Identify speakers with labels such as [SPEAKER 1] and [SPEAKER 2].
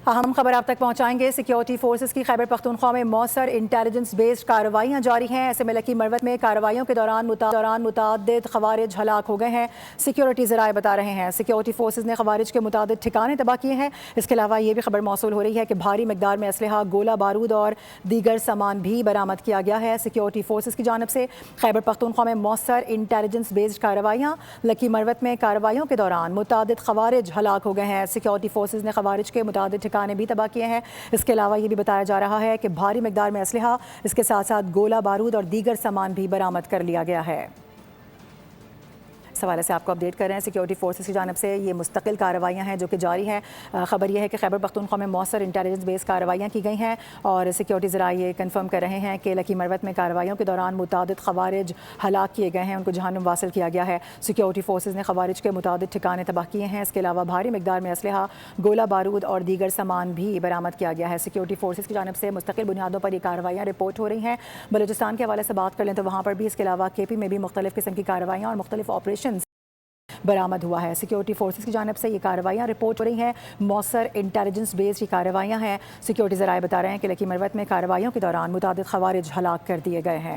[SPEAKER 1] अहम खबर आप तक पहुंचाएंगे। सिक्योरिटी फोर्सेस की खैबर पख्तूनख्वा में मौसर इंटेलिजेंस बेस्ड कार्रवाइयां जारी हैं। ऐसे में लकी मरवत में कार्रवाइयों के दौरान मुतादिद खवारिज हलाक हो गए हैं। सिक्योरिटी ज़राए बता रहे हैं सिक्योरिटी फोर्सेस ने खवारिज के मुतादिद ठिकाने तबाह किए हैं। इसके अलावा ये भी खबर मौसूल हो रही है कि भारी मकदार में असलहा, गोला बारूद और दीगर सामान भी बरामद किया गया है। सिक्योरिटी फोर्सेस की जानब से खैबर पख्तूनख्वा में मौसर इंटेलिजेंस बेस्ड कार्रवाइयाँ। लकी मरवत में कार्रवाइयों के दौरान मुतादिद खवारिज हलाक हो गए हैं। सिक्योरिटी फोर्सेस ने खवारिज के मुतादिद ठिकाने भी तबाह किए हैं। इसके अलावा ये भी बताया जा रहा है कि भारी मकदार में असलहा, इसके साथ साथ गोला बारूद और दीगर सामान भी बरामद कर लिया गया है। इस हवाले से आपको अपडेट कर रहे हैं सिक्योरिटी फोर्सेस की जानब से ये मुस्तकिल कार्रवाइयाँ हैं जो कि जारी हैं। खबर यह है कि खैबर पख्तूनख्वा में मौसर इंटेलिजेंस बेस्ड कार्रवाइयाँ की गई हैं और सिक्योरिटी ज़राए ये कन्फर्म कर रहे हैं कि लकी मरवत में कार्रवाइयों के दौरान मुतादिद खवारिज हलाक किए गए हैं, उनको जहन्नुम वासिल किया गया है। सिक्योरिटी फोर्सेस ने खवारिज के मुतादिद ठिकाने तबाह किए हैं। इसके अलावा भारी मकदार में असलहा, गोला बारूद और दीगर सामान भी बरामद किया गया है। सिक्योरिटी फोर्सेस की जानब से मुस्तकिल बुनियादों पर ये कार्रवाइयाँ रिपोर्ट हो रही हैं। बलूचिस्तान के हवाले से बात कर लें तो वहाँ पर भी इसके अलावा KP में भी मुख्तलिफ किस्म की कार्रवाइयाँ और मुख्तलिफ ऑपरेशन बरामद हुआ है। सिक्योरिटी फोर्सेस की जानब से ये कार्रवाइयाँ रिपोर्ट हो रही हैं। मौसर इंटेलिजेंस बेस्ड ये कार्रवाइयाँ हैं। सिक्योरिटी ज़राए बता रहे हैं कि लकी मरवत में कार्रवाइयों के दौरान मुतादिद खवारिज हलाक कर दिए गए हैं।